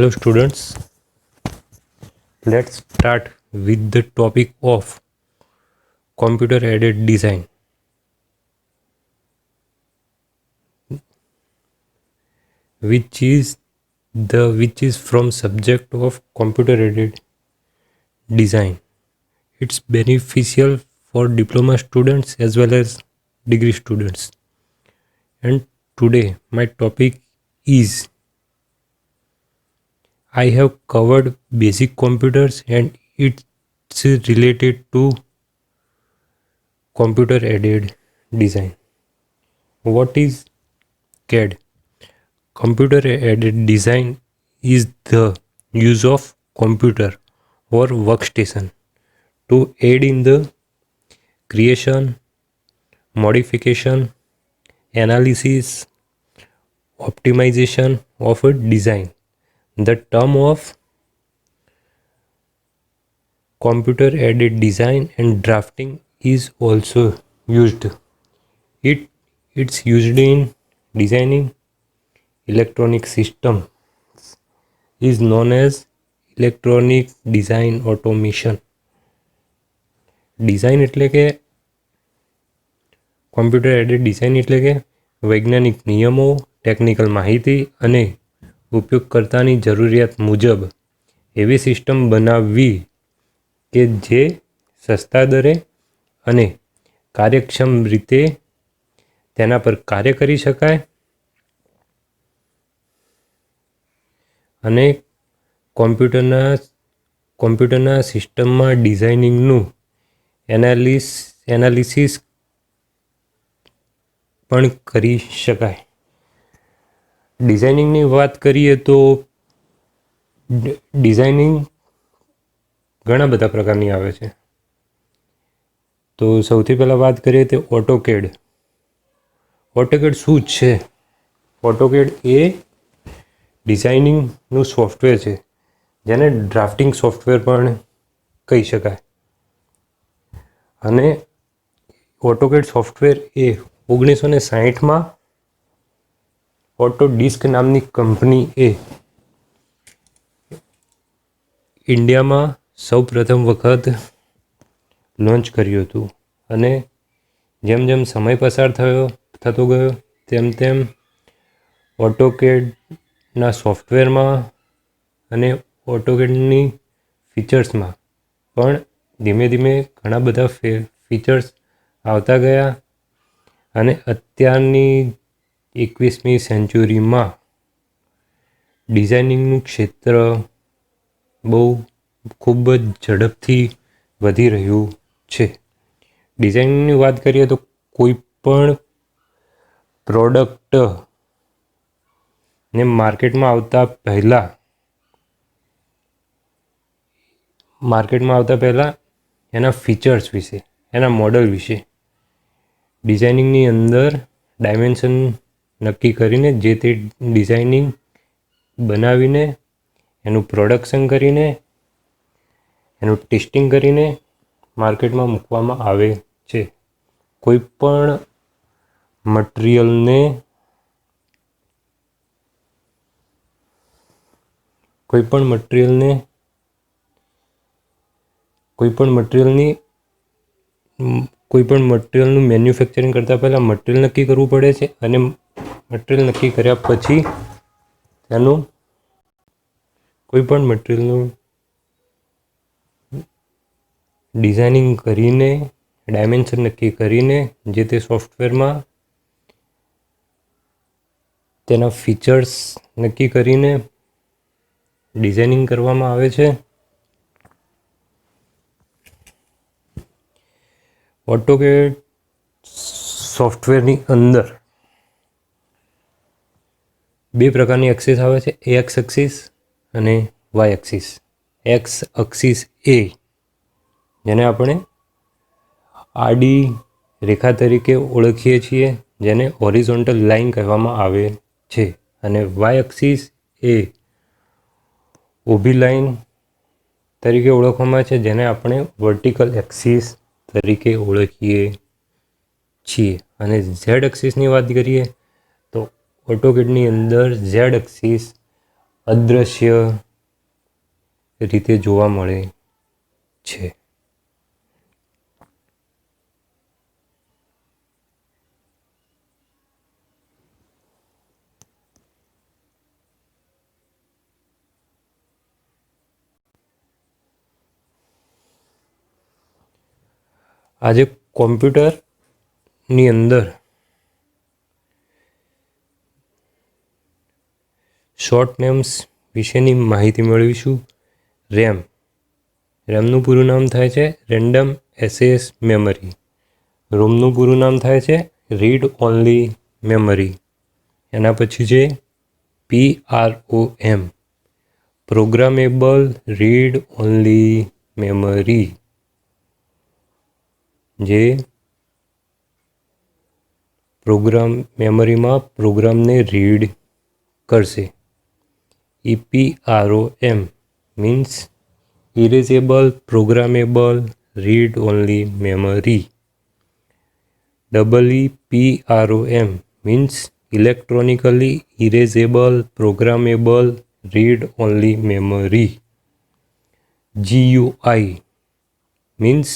Hello students, let's start with the topic of computer aided design, which is from subject of computer aided design. It's beneficial for diploma students as well as degree students. And today my topic is I have covered basic computers and it's related to computer aided design. What is CAD? Computer aided design is the use of computer or workstation to aid in the creation, modification, analysis, optimization of a design. The term of computer aided design and drafting is also used. It's used in designing electronic system is known as electronic design automation. Design એટલે કે computer added design એટલે કે વૈજ્ઞાનિક નિયમો, technical માહિતી અને ઉપયોગકર્તાની જરૂરિયાત મુજબ એવી સિસ્ટમ બનાવવી કે જે સસ્તા દરે અને કાર્યક્ષમ રીતે તેના પર કાર્ય કરી શકાય અને કોમ્પ્યુટરના સિસ્ટમમાં ડિઝાઇનિંગનું એનાલિસિસ પણ કરી શકાય. ડિઝાઇનિંગની વાત કરીએ તો ડિઝાઇનિંગ ઘણા બધા પ્રકારની આવે છે. તો સૌથી પહેલાં વાત કરીએ તો ઓટોકેડ. ઓટોકેડ શું છે? ઓટોકેડ એ ડિઝાઇનિંગનું સોફ્ટવેર છે જેને ડ્રાફ્ટિંગ સોફ્ટવેર પણ કહી શકાય. અને ઓટોકેડ સોફ્ટવેર એ 1960માં ઓટોડિસ્ક નામની કંપનીએ ઇન્ડિયામાં સૌ પ્રથમ વખત લોન્ચ કર્યું હતું. અને જેમ જેમ સમય પસાર થતો ગયો તેમ ઓટોકેડના સોફ્ટવેરમાં અને ઓટોકેડની ફીચર્સમાં પણ ધીમે ધીમે ઘણા બધા ફીચર્સ આવતા ગયા અને અત્યારની 21મી સેન્ચુરીમાં ડિઝાઇનિંગનું ક્ષેત્ર ખૂબ જ ઝડપથી વધી રહ્યું છે. ડિઝાઇનિંગની વાત કરીએ તો કોઈ પણ પ્રોડક્ટને માર્કેટમાં આવતા પહેલાં એના ફીચર્સ વિશે, એના મોડલ વિશે ડિઝાઇનિંગની અંદર ડાયમેન્શન નક્કી કરીને જે તે ડિઝાઇનિંગ બનાવીને એનું પ્રોડક્શન કરીને એનું ટેસ્ટિંગ કરીને માર્કેટમાં મૂકવામાં આવે છે. કોઈ પણ મટીરિયલની કોઈ પણ મટીરિયલનું મેન્યુફેક્ચરિંગ કરતાં પહેલાં મટીરિયલ નક્કી કરવું પડે છે અને મટીરિયલ નક્કી કર્યા પછી તેનું કોઈ પણ મટીરિયલનું ડિઝાઇનિંગ કરીને ડાયમેન્શન નક્કી કરીને જે તે સોફ્ટવેરમાં તેના ફીચર્સ નક્કી કરીને ડિઝાઇનિંગ કરવામાં આવે છે. ઓટોકેડ સોફ્ટવેરની અંદર બે પ્રકારની એક્સિસ આવે છે, એક્સ એક્સિસ અને વાય એક્સિસ. એક્સ એક્સિસ એ જેને આપણે આડી રેખા તરીકે ઓળખીએ છીએ, જેને હોરિઝોન્ટલ લાઇન કહેવામાં આવે છે. અને વાય એક્સિસ એ ઊભી લાઇન તરીકે ઓળખવામાં છે, જેને આપણે વર્ટિકલ એક્સિસ તરીકે ઓળખીએ છીએ. અને ઝેડ એક્સિસની વાત કરીએ તો ઓટોકેડની અંદર ઝેડ એક્સિસ અદૃશ્ય રીતે જોવા મળે છે. આજે કોમ્પ્યુટરની અંદર શોર્ટ નેમ્સ વિશેની માહિતી મેળવીશું. રેમનું પૂરું નામ થાય છે રેન્ડમ એસેસ મેમરી. રોમનું પૂરું નામ થાય છે રીડ ઓનલી મેમરી. એના પછી છે PROM, programmable read only memory, જે મેમરીમાં પ્રોગ્રામને રીડ કરશે. EPROM means erasable programmable read only memory. EEPROM means electronically erasable programmable read only memory. GUI means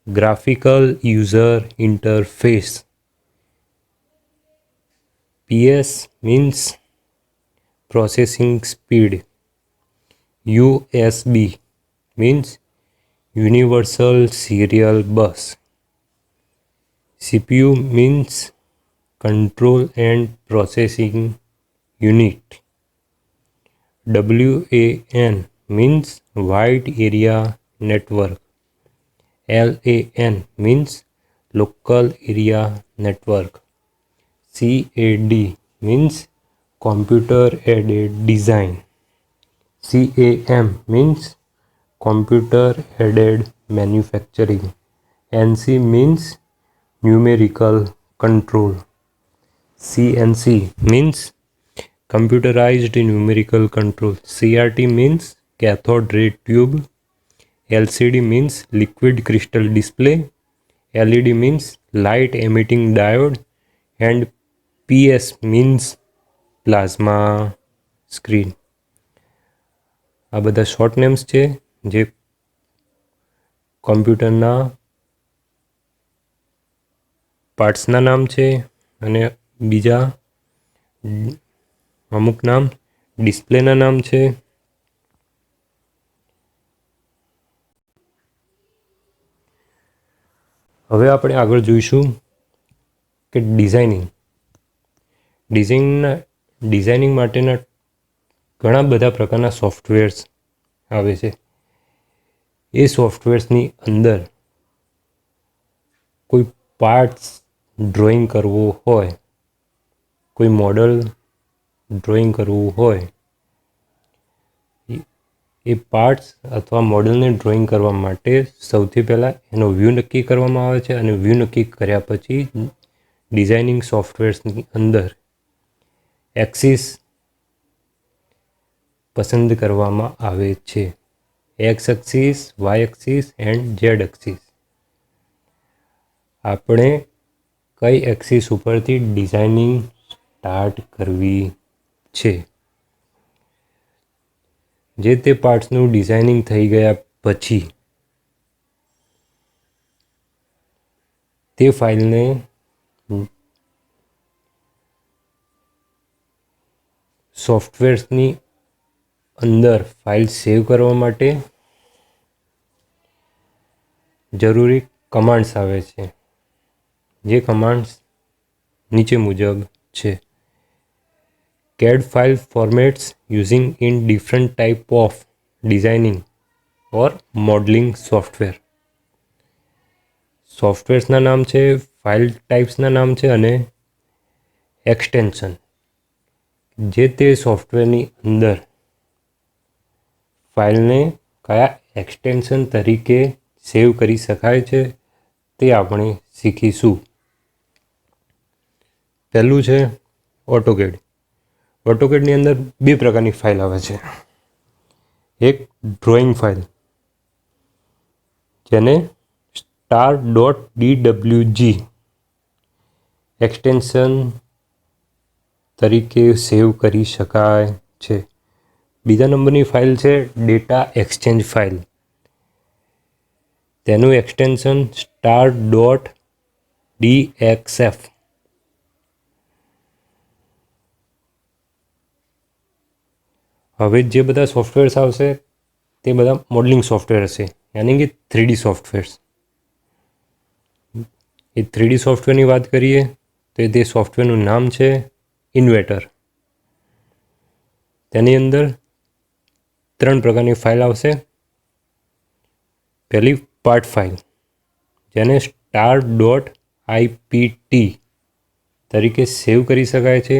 graphical user interface. PS means processing speed. USB means universal serial bus. CPU means control and processing unit. WAN means wide area network. LAN means local area network. CAD means computer aided design. CAM means computer aided manufacturing. NC means numerical control. CNC means computerized numerical control. CRT means cathode ray tube. LCD means liquid crystal display. LED means light emitting diode. And PS means plasma screen. આ બધા short names છે જે કોમ્પ્યુટરના પાર્ટ્સના નામ છે અને બીજા અમુક નામ ડિસ્પ્લેના નામ છે. હવે આપણે આગળ જોઈશું કે ડિઝાઇનિંગ માટેના ઘણા બધા પ્રકારના સોફ્ટવેર્સ આવે છે. એ સોફ્ટવેર્સની અંદર કોઈ પાર્ટ્સ ડ્રોઈંગ કરવું હોય, કોઈ મોડલ ડ્રોઈંગ કરવું હોય, એ પાર્ટ્સ અથવા મોડલને ડ્રોઈંગ કરવા માટે સૌથી પહેલાં એનો વ્યૂ નક્કી કરવામાં આવે છે અને વ્યૂ નક્કી કર્યા પછી ડિઝાઇનિંગ સોફ્ટવેર્સની અંદર એક્સિસ પસંદ કરવામાં આવે છે. X axis, y axis and z axis. આપણે કઈ એક્સિસ ઉપરથી ડિઝાઇનિંગ સ્ટાર્ટ કરવી છે. જે તે પાર્ટ્સનું ડિઝાઇનિંગ થઈ ગયા પછી તે ફાઇલને સોફ્ટવેર્સની અંદર ફાઇલ સેવ કરવા માટે જરૂરી કમાન્ડ્સ આવે છે. જે કમાન્ડ્સ નીચે મુજબ છે. CAD file formats using in different type of designing or modeling software. સોફ્ટવેર્સના નામ છે, ફાઇલ ટાઈપ્સના નામ છે અને એક્સટેન્શન. જે તે સોફ્ટવેરની અંદર ફાઇલને કયા એક્સટેન્શન તરીકે સેવ કરી શકાય છે તે આપણે શીખીશું. પહેલું છે ઓટોકેડ. ઓટોકેડની અંદર બે પ્રકારની ફાઇલ આવે છે. એક ડ્રોઈંગ ફાઇલ જેને star.dwg એક્સટેન્શન તરીકે સેવ કરી શકાય છે. બીજા નંબરની ફાઇલ છે ડેટા એક્સચેન્જ ફાઇલ. તેનું એક્સટેન્શન star.dxf. હવે જે બધા સોફ્ટવેર્સ આવશે તે બધા મોડલિંગ સોફ્ટવેર હશે, યાની કે 3D સોફ્ટવેર્સ. એ 3D સોફ્ટવેરની વાત કરીએ તો તે સોફ્ટવેરનું નામ છે ઇન્વેટર. તેની અંદર 3 પ્રકારની ફાઇલ આવશે. પહેલી પાર્ટ ફાઇલ, જેને star.ipt તરીકે સેવ કરી શકાય છે.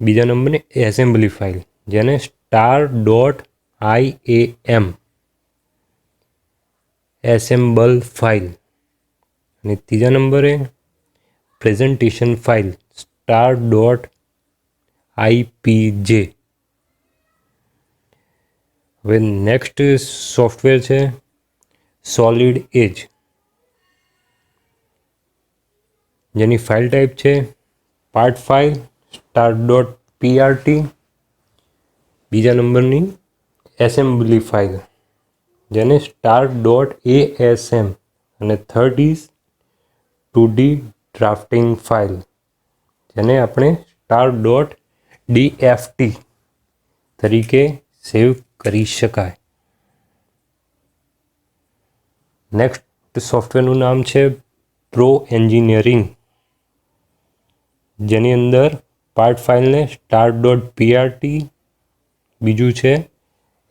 બીજા નંબરની એસેમ્બલી ફાઇલ, જેને star.iam એસેમ્બલ ફાઇલ. અને ત્રીજા નંબરે પ્રેઝન્ટેશન ફાઇલ star.ipj. હવે નેક્સ્ટ સોફ્ટવેર છે સોલિડ એજ, જેની ફાઇલ ટાઈપ છે પાર્ટ ફાઇલ star.prt. બીજા નંબરની એસેમ્બલી ફાઇલ, જેને star.asm. અને third is 2D drafting file, જેને આપણે star.dft તરીકે સેવ કરી શકાય. નેક્સ્ટ સોફ્ટવેરનું નામ છે પ્રો એન્જિનિયરિંગ, જેની અંદર પાર્ટ ફાઇલને star.prt. બીજું છે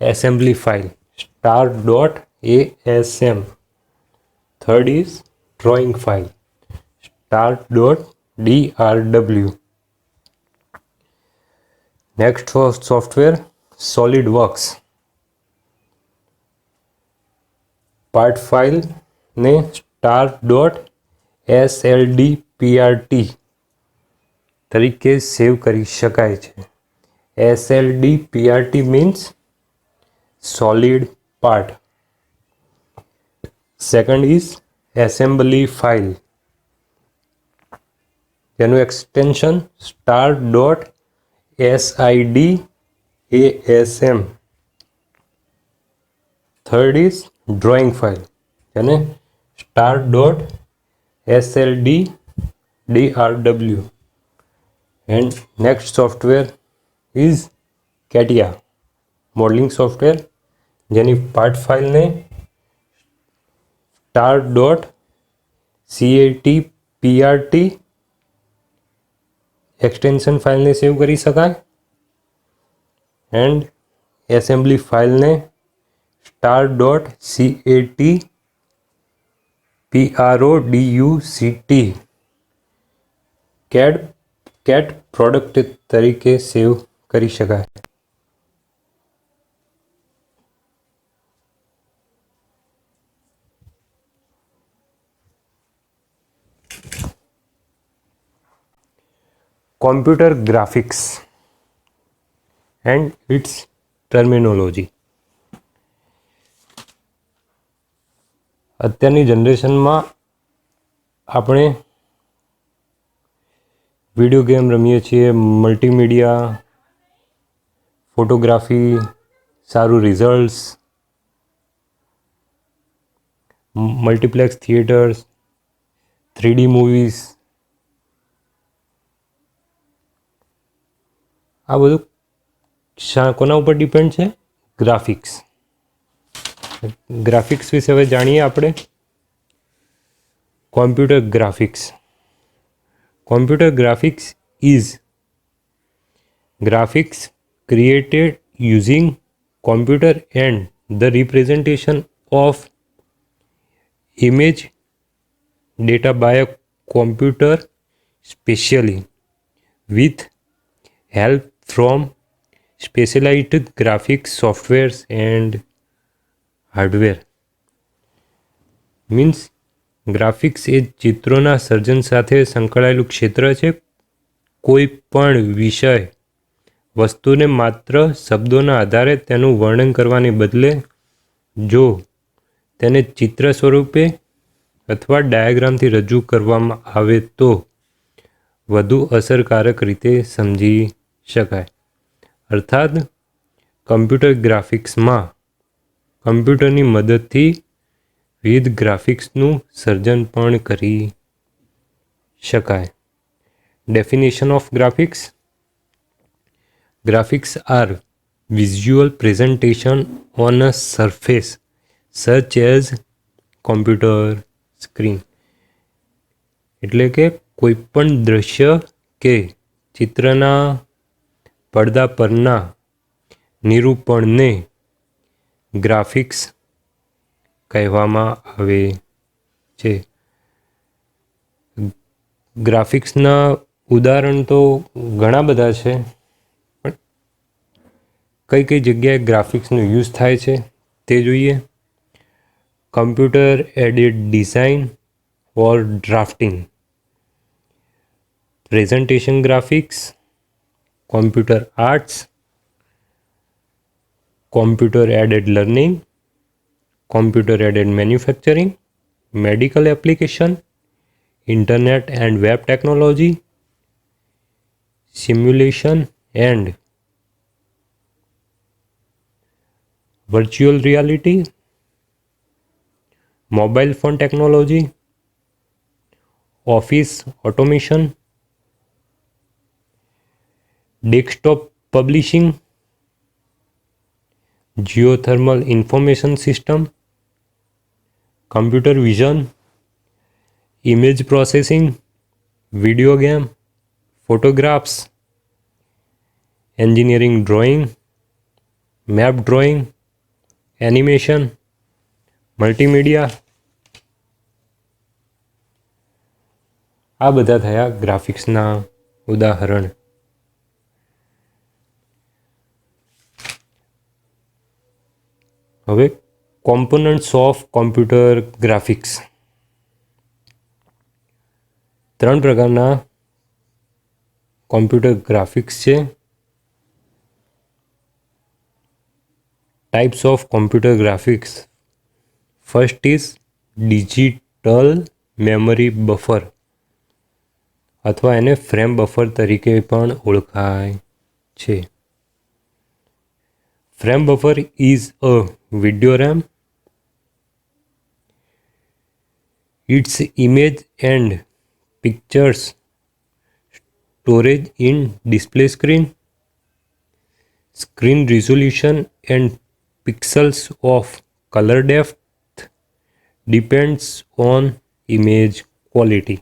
assembly file star.asm. Third is drawing file star.drw. Next software SolidWorks. Part ફાઇલને star.sldprt તરીકે સેવ કરી શકાય છે. SLDPRT means solid part. Second is assembly file, જેનું extension star.sidasm. Third is drawing file, જેને star.sldrw. And next software is CATIA modelling software, જેની part ફાઇલને star.catprt extension ફાઇલને સેવ કરી શકાય. એન્ડ એસેમ્બલી ફાઇલને star.catproduct કેટ પ્રોડક્ટ તરીકે સેવ કરી શકાય. Computer graphics and its terminology. અત્યારની જનરેશનમાં આપણે વિડીયો ગેમ રમીએ છીએ, મલ્ટીમીડિયા, ફોટોગ્રાફી, સારું results, multiplex theatres, 3D movies, આ બધું કોના ઉપર ડિપેન્ડ છે? ગ્રાફિક્સ. ગ્રાફિક્સ વિશે હવે જાણીએ આપણે. Computer graphics. Computer graphics is graphics created using computer and the representation of image data by a computer, specially with help from specialized graphics softwares and hardware. Means graphics એ ચિત્રોના સર્જન સાથે સંકળાયેલું ક્ષેત્ર છે. કોઈ પણ વિષય વસ્તુને માત્ર શબ્દોના આધારે તેનું વર્ણન કરવાને બદલે જો તેને ચિત્ર સ્વરૂપે અથવા ડાયાગ્રામથી રજૂ કરવામાં આવે તો વધુ અસરકારક રીતે સમજી શકાય. અર્થાત કમ્પ્યુટર ગ્રાફિક્સમાં કમ્પ્યુટરની મદદથી વિવિધ ગ્રાફિક્સનું સર્જન પણ કરી શકાય. Definition of graphics. Graphics are visual presentation on a surface such as computer screen. એટલે કે કોઈ પણ દ્રશ્ય કે ચિત્રના પડદા પરના નિરૂપણને ગ્રાફિક્સ કહેવામાં આવે છે. ગ્રાફિક્સના ઉદાહરણ તો ઘણા બધા છે, કઈ કઈ જગ્યાએ ગ્રાફિક્સનો યુઝ થાય છે તે જોઈએ. Computer aided design four drafting, presentation graphics, computer arts, computer added learning, computer added manufacturing, medical application, internet and web technology, simulation and virtual reality, mobile phone technology, office automation, desktop publishing, geothermal information system, computer vision, image processing, video game, photographs, engineering drawing, map drawing, animation, multimedia, આ બધા થયા ગ્રાફિક્સના ઉદાહરણ. હવે components of computer graphics. 3 પ્રકારના computer graphics છે. Types of computer graphics. First is digital memory buffer અથવા એને frame buffer તરીકે પણ ઓળખાય છે. Frame buffer is a video RAM. Its image and pictures storage in display screen. Screen resolution and pixels of color depth depends on image quality.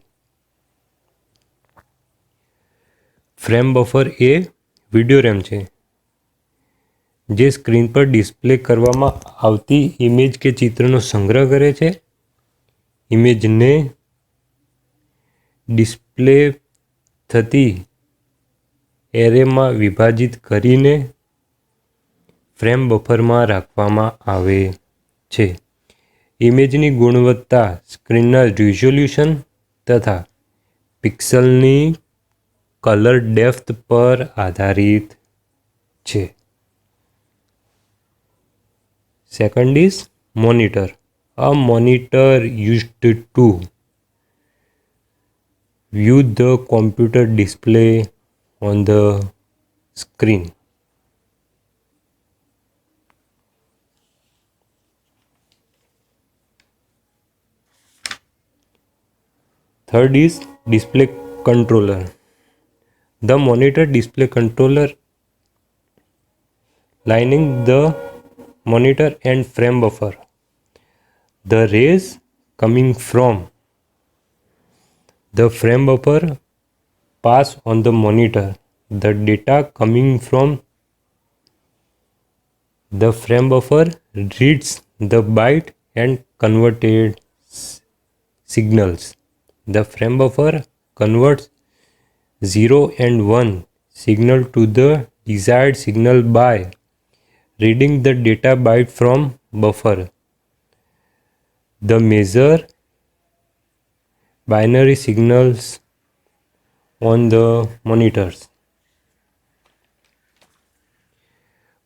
Frame buffer A video RAM છે જે screen પર display કરવામાં આવતી image કે ચિત્રનો સંગ્રહ કરે છે. ઇમેજને ડિસ્પ્લે થતી એરેમાં વિભાજિત કરીને ફ્રેમ બફરમાં રાખવામાં આવે છે. ઇમેજની ગુણવત્તા સ્ક્રીનના રિઝોલ્યુશન તથા પિક્સલની કલર ડેપ્થ પર આધારિત છે. Second is monitor. A monitor used to view the computer display on the screen. Third is display controller. The monitor display controller lining the monitor and frame buffer. The rays coming from the frame buffer pass on the monitor. The data coming from the frame buffer reads the byte and converted signals. The frame buffer converts 0 and 1 signal to the desired signal by reading the data byte from buffer. The measure binary signals on the monitors.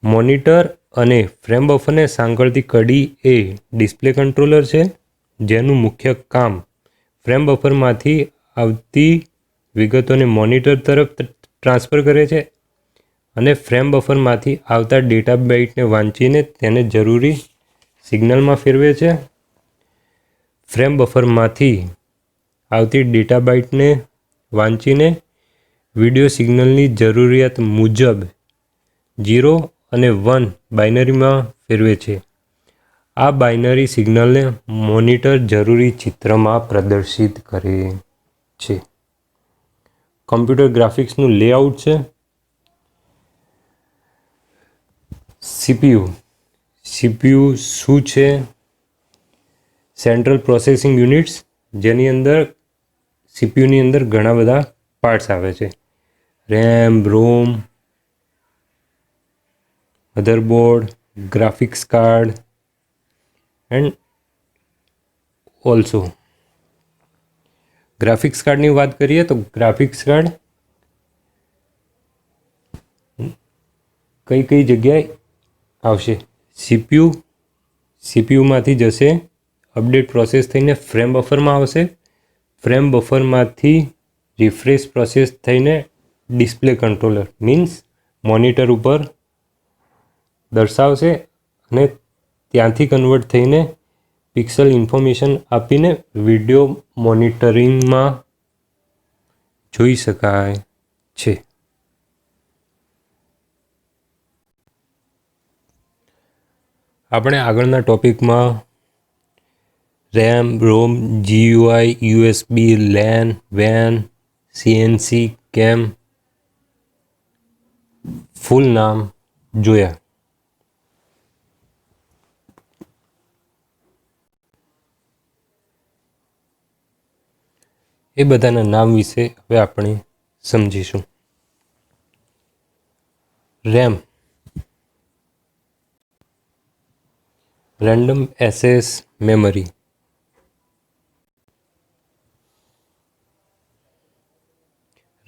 Monitor અને frame બફરને સાંકળતી કડી એ display controller છે જેનું મુખ્ય કામ frame બફરમાંથી આવતી વિગતોને monitor તરફ transfer કરે છે અને ફ્રેમ બફરમાંથી આવતા ડેટા બાઇટને વાંચીને તેને જરૂરી સિગ્નલમાં ફેરવે છે. ફ્રેમ બફરમાંથી આવતી ડેટા બાઇટને વાંચીને વિડિયો સિગ્નલની જરૂરિયાત મુજબ 0 અને 1 બાઇનરીમાં ફેરવે છે. આ બાઇનરી સિગ્નલને મોનિટર જરૂરી ચિત્રમાં પ્રદર્શિત કરે છે. કમ્પ્યુટર ગ્રાફિક્સનું લેઆઉટ છે. સીપીયુ શું છે? સેન્ટ્રલ પ્રોસેસિંગ યુનિટ્સ, જેની અંદર સીપીયુની અંદર ઘણા બધા પાર્ટ્સ આવે છે. RAM, ROM, motherboard, graphics card and also graphics કાર્ડની વાત કરીએ તો ગ્રાફિક્સ કાર્ડ કઈ જગ્યાએ આવશે? સીપીયુમાંથી જશે, અપડેટ પ્રોસેસ થઈને ફ્રેમ બફરમાં આવશે. ફ્રેમ બફરમાંથી રિફ્રેશ પ્રોસેસ થઈને ડિસ્પ્લે કંટ્રોલર મીન્સ મોનિટર ઉપર દર્શાવશે અને ત્યાંથી કન્વર્ટ થઈને પિક્સલ ઇન્ફોર્મેશન આપીને વિડીયો મોનિટરિંગમાં જોઈ શકાય છે. આપણે આગળના ટોપિકમાં રેમ, રોમ, GUI, USB, LAN, WAN, CNC, કેમ ફૂલ નામ જોયા. એ બધાના નામ વિશે હવે આપણે સમજીશું. RAM, random access memory.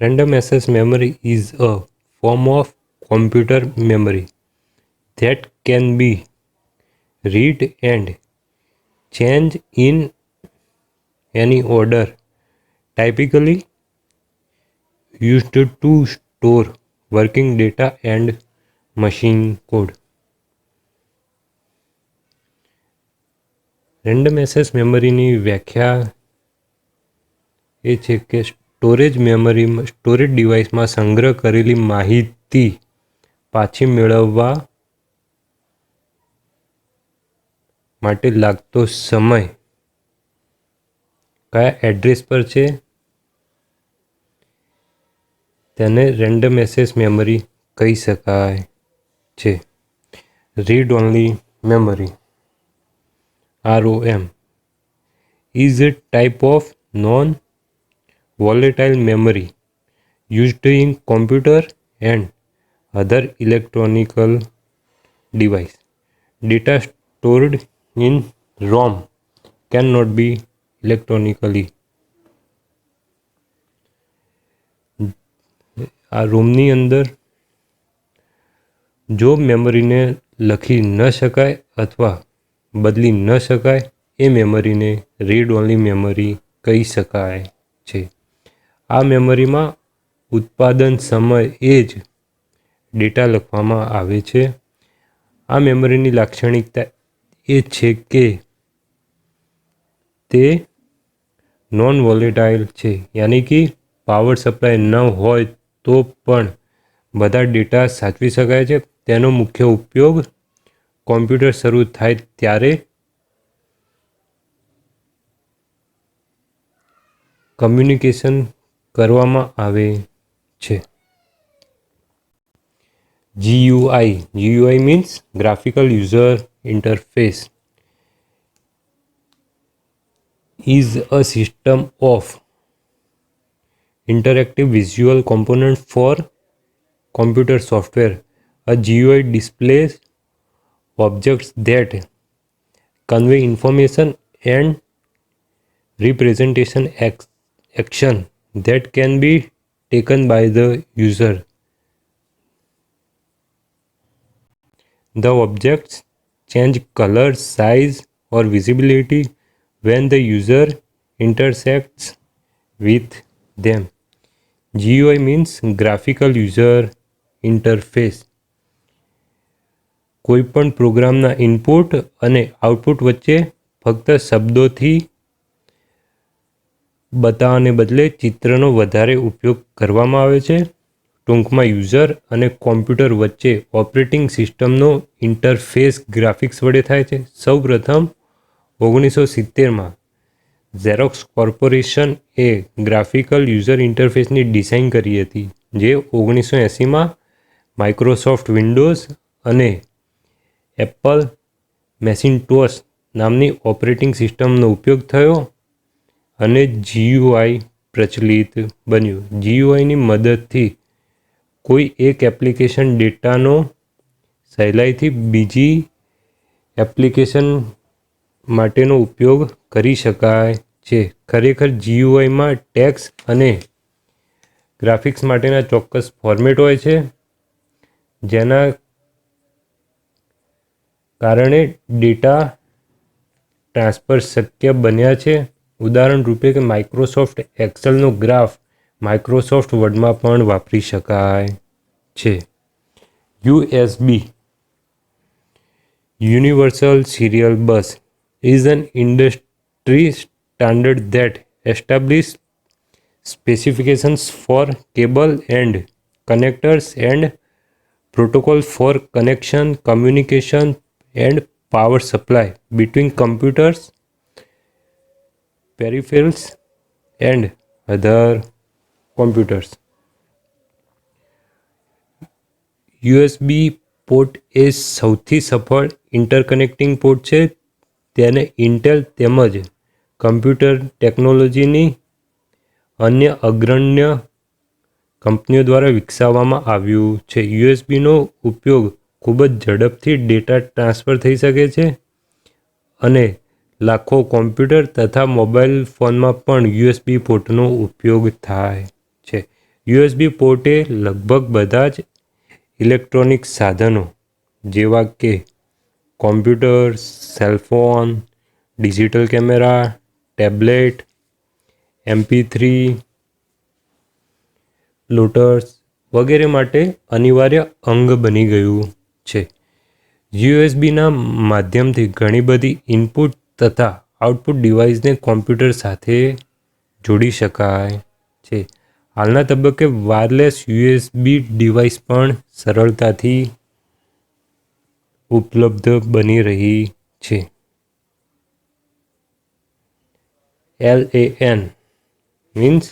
Random access memory is a form of computer memory that can be read and changed in any order, typically used to store working data and machine code. Random access મેમરીની વ્યાખ્યા એ છે કે storage ડિવાઇસમાં સંગ્રહ કરેલી માહિતી પાછી મેળવવા માટે લાગતો સમય કયા એડ્રેસ પર છે તેને રેન્ડમ એક્સેસ મેમરી કહી શકાય છે. Read only memory ROM is a type of non-volatile memory used in computer and other electronic devices. Data stored in ROM cannot be electronically. આ રોમની અંદર જો મેમરીને લખી ન શકાય અથવા બદલી ન શકાય એ મેમરીને રીડ ઓન્લી મેમરી કહી શકાય છે. આ મેમરીમાં ઉત્પાદન સમયે જ ડેટા લખવામાં આવે છે. આ મેમરીની લાક્ષણિકતા એ છે કે તે નોન વોલેટાઇલ છે, યાની કે પાવર સપ્લાય ન હોય તો પણ બધા ડેટા સાચવી શકાય છે. તેનો મુખ્ય ઉપયોગ કોમ્પ્યુટર શરૂ થાય ત્યારે કમ્યુનિકેશન કરવામાં આવે છે. GUI means graphical user interface is a system of interactive visual components for computer software. A GUI displays objects that convey information and representation action that can be taken by the user. The objects change color, size, or visibility when the user intersects with them. GUI means graphical user interface કોઈપણ પ્રોગ્રામના input અને output વચ્ચે ફક્ત શબ્દોથી બતાવવાને બદલે ચિત્રનો વધારે ઉપયોગ કરવામાં આવે છે. ટૂંકમાં યુઝર અને કોમ્પ્યુટર વચ્ચે ઓપરેટિંગ સિસ્ટમનો ઇન્ટરફેસ ગ્રાફિક્સ વડે થાય છે. સૌપ્રથમ 1970માં ઝેરોક્સ કોર્પોરેશન એ ગ્રાફિકલ યુઝર ઇન્ટરફેસની ડિઝાઇન કરી હતી, જે 1980માં માઇક્રોસોફ્ટ વિન્ડોઝ અને એપલ મેસિન્ટોશ નામની ઓપરેટિંગ સિસ્ટમનો ઉપયોગ થયો અને GUI પ્રચલિત બન્યું. GUIની મદદથી કોઈ એક એપ્લિકેશન ડેટાનો સહેલાઈથી બીજી એપ્લિકેશન માટેનો ઉપયોગ કરી શકાય છે. ખરેખર GUIમાં ટેક્સ્ટ અને ગ્રાફિક્સ માટેના ચોક્કસ ફોર્મેટ હોય છે, જેના કારણે ડેટા ટ્રાન્સફર શક્ય બન્યા છે. ઉદાહરણ રૂપે કે માઇક્રોસોફ્ટ એક્સેલનો ગ્રાફ માઇક્રોસોફ્ટ વર્ડમાં પણ વાપરી શકાય છે. USB Universal Serial Bus is an industry standard that establishes specifications for cable and connectors and protocol for connection, communication and power supply between computers, peripherals and other computers. USB port એ સૌથી સફળ interconnecting port છે. તેને Intel તેમજ computer ટેકનોલોજીની અન્ય અગ્રણ્ય કંપનીઓ દ્વારા વિકસાવવામાં આવ્યું છે. યુએસબીનો ઉપયોગ ખૂબ જ ઝડપથી ડેટા ટ્રાન્સફર થઈ શકે છે અને લાખો કોમ્પ્યુટર તથા મોબાઈલ ફોનમાં પણ યુએસબી પોર્ટનો ઉપયોગ થાય છે. યુએસબી પોર્ટ એ લગભગ બધા જ ઇલેક્ટ્રોનિક સાધનો જેવા કે computer, cellphone, digital camera, tablet, MP3 players વગેરે માટે અનિવાર્ય અંગ બની ગયું છે. યુએસબીના માધ્યમથી ઘણી બધી ઇનપુટ તથા આઉટપુટ ડિવાઇસને કોમ્પ્યુટર સાથે જોડી શકાય છે. હાલના તબક્કે વાયરલેસ યુએસબી ડિવાઇસ પણ સરળતાથી ઉપલબ્ધ બની રહી છે. LAN means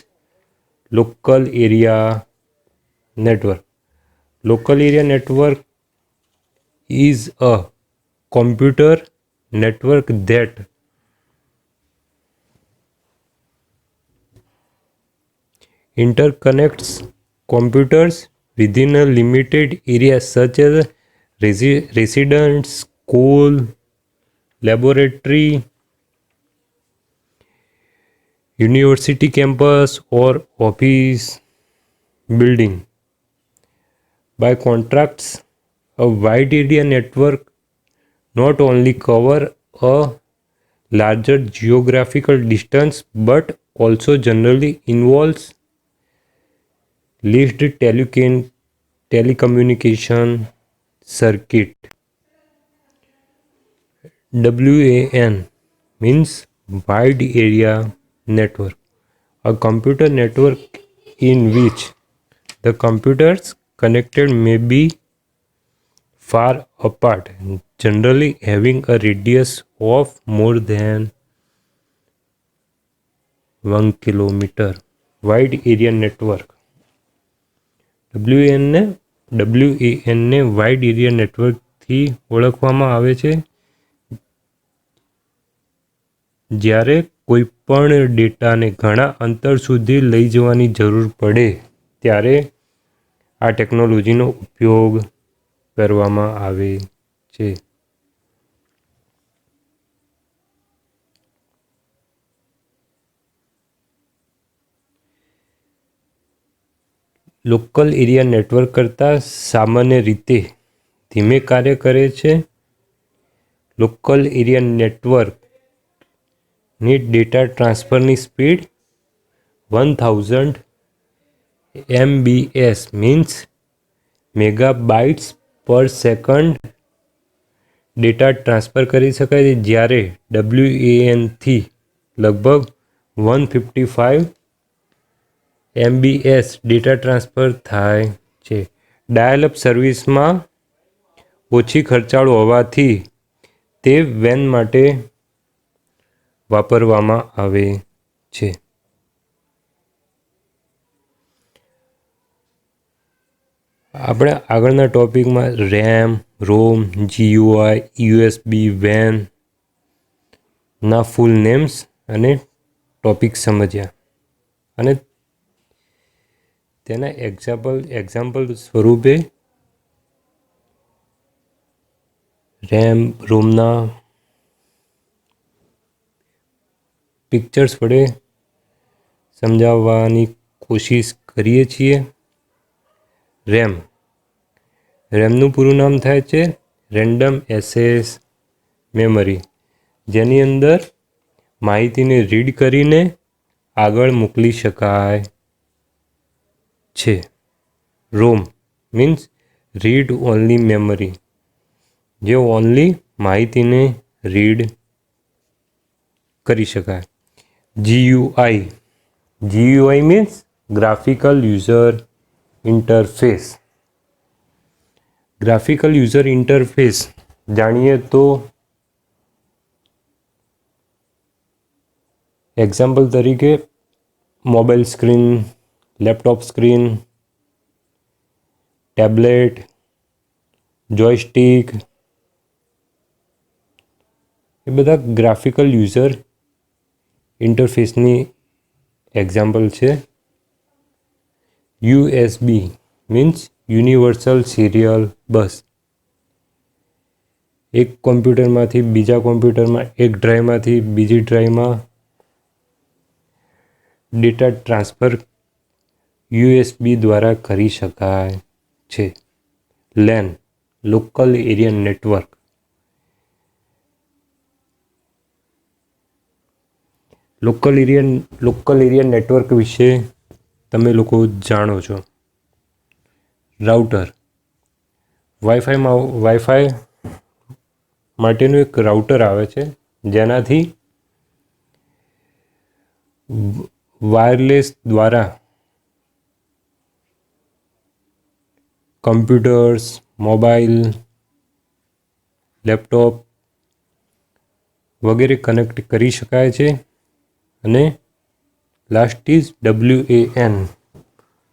Local Area Network. Local Area Network is a computer network that interconnects computers within a limited area such as residence, school, laboratory, university campus or office building. By contrast, a wide area network not only cover a larger geographical distance but also generally involves leased telecommunication circuit. WAN means wide area network, a computer network in which the computers connected may be far apart, generally having a radius of more than 1 kilometer. Wide area network. WAN ને wide area નેટવર્કથી ઓળખવામાં આવે છે જ્યારે કોઈ પણ ડેટાને ઘણા અંતર સુધી લઈ જવાની જરૂર પડે ત્યારે આ ટેકનોલોજીનો ઉપયોગ કરવામાં આવે છે. લોકલ એરિયા નેટવર્ક કરતાં સામાન્ય રીતે ધીમે કાર્ય કરે છે. લોકલ એરિયા નેટવર્કની ડેટા ટ્રાન્સફરની speed 1000 MBS means megabytes per second data transfer કરી શકાય છે, જ્યારે WANથી લગભગ 155 MBS ડેટા ટ્રાન્સફર થાય છે. ડાયલ-અપ સર્વિસમાં ઓછી ખર્ચાળ હોવાથી તે WAN માટે વાપરવામાં આવે છે. આપણે આગળના ટોપિકમાં રેમ, રોમ, GUI, USB, WAN ના ફૂલ નેમ્સ અને ટોપિક સમજ્યા અને તેના એક્ઝામ્પલ સ્વરૂપે રેમ, રોમના પિક્ચર્સ વડે સમજાવવાની કોશિશ કરીએ છીએ. રેમનું પૂરું નામ થાય છે રેન્ડમ એક્સેસ મેમરી, જેની અંદર માહિતીને રીડ કરીને આગળ મોકલી શકાય છે. ROM means read only memory, જે ઓનલી માહિતીને રીડ કરી શકાય. GUI means graphical user interface. Graphical user interface જાણીએ તો એક્ઝામ્પલ તરીકે mobile screen, laptop screen, tablet, joystick, એ બધા ગ્રાફિકલ યુઝર ઇન્ટરફેસની એક્ઝામ્પલ છે. USB means universal serial bus. એક કોમ્પ્યુટરમાંથી બીજા કોમ્પ્યુટરમાં, એક ડ્રાઈવમાંથી બીજી ડ્રાઈવમાં ડેટા ટ્રાન્સફર USB દ્વારા કરી શકાય છે. LAN local area network. Local area network વિશે તમે લોકો જાણો છો. રાઉટર, વાઈફાઈ માટેનું એક રાઉટર આવે છે, જેનાથી વાયરલેસ દ્વારા કમ્પ્યુટર્સ, મોબાઈલ, લેપટોપ વગેરે કનેક્ટ કરી શકાય છે. અને last is WAN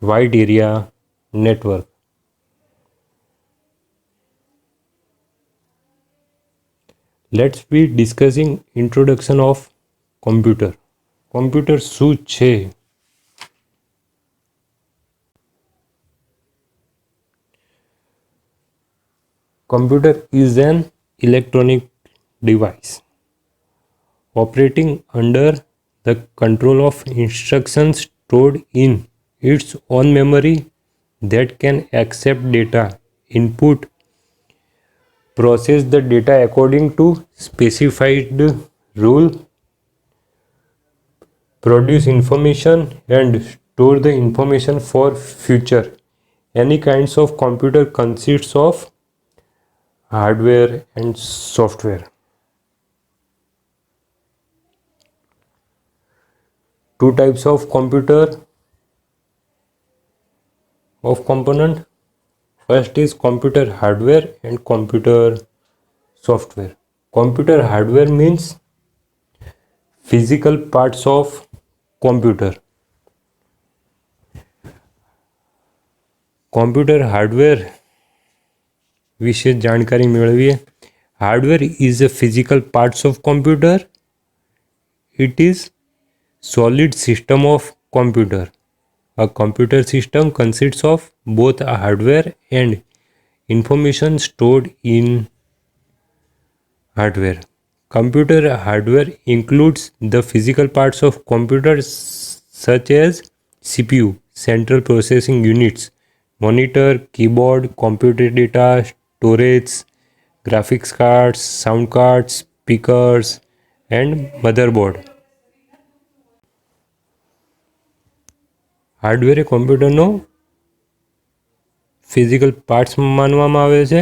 wide area network. Let's be discussing introduction of computer. Computer શું છે? Computer is an electronic device operating under the control of instructions stored in its own memory that can accept data input, process the data according to specified rule, produce information and store the information for future. Any kinds of computer consists of hardware and software. Two types of component. First is computer hardware and computer software. Computer hardware means physical parts of computer. Computer hardware વિશે જાણકારી મેળવીએ. Hardware is a physical parts of computer. It is solid system of computer. A computer system consists of both a hardware and information stored in hardware. Computer hardware includes the physical parts of computers such as CPU, central processing units, monitor, keyboard, computer data, storage, graphics cards, sound cards, speakers, and motherboard. Hardware એ કોમ્પ્યુટરનો physical parts માનવામાં આવે છે.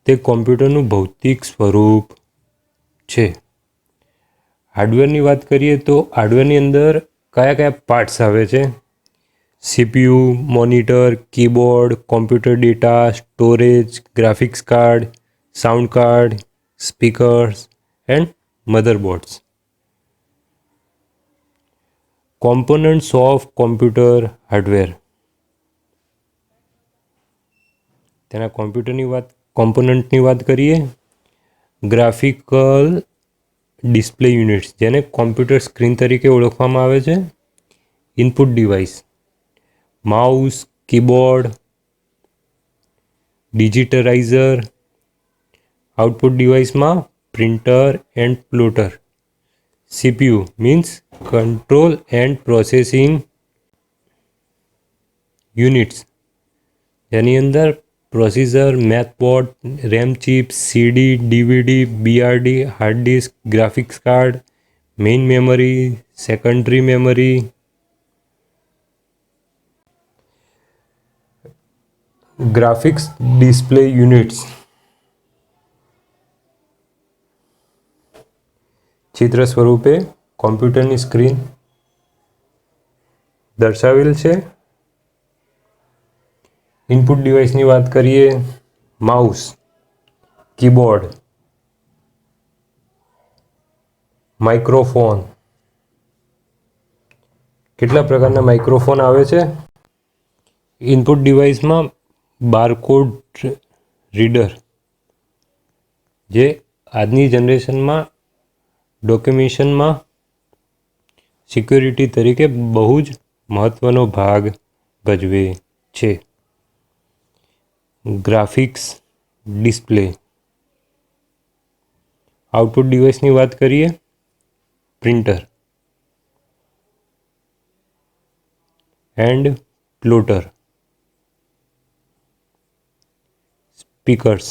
તે કોમ્પ્યુટરનું ભૌતિક સ્વરૂપ છે. હાર્ડવેરની વાત કરીએ તો હાર્ડવેરની અંદર કયા કયા પાર્ટ્સ આવે છે? CPU, monitor, keyboard, computer data, storage, graphics card, sound card, speakers and motherboards. Components of computer hardware. તેના કોમ્પોનન્ટની વાત કરીએ. ગ્રાફિકલ ડિસ્પ્લે યુનિટ્સ, જેને કોમ્પ્યુટર સ્ક્રીન તરીકે ઓળખવામાં આવે છે. Input device, mouse, keyboard, digitaliser. Output ડિવાઇસમાં printer and plotter. CPU means control and processing units, જેની અંદર processor, motherboard, RAM chip, CD, DVD, BRD, hard disk, graphics card, main memory, secondary memory. Graphics display units ચિત્ર સ્વરૂપે કોમ્પ્યુટરની screen દર્શાવેલ છે. Input ડિવાઇસની વાત કરીએ. Mouse, keyboard, microphone. કેટલા પ્રકારના માઇક્રોફોન આવે છે? ઇનપુટ ડિવાઇસમાં બારકોડ રીડર, જે આજની જનરેશનમાં ડોક્યુમેન્ટેશનમાં સિક્યોરિટી તરીકે બહુ જ મહત્ત્વનો ભાગ ભજવે છે. Graphics display. આઉટપુટ ડિવાઇસની વાત કરીએ. Printer and plotter. સ્પીકર્સ.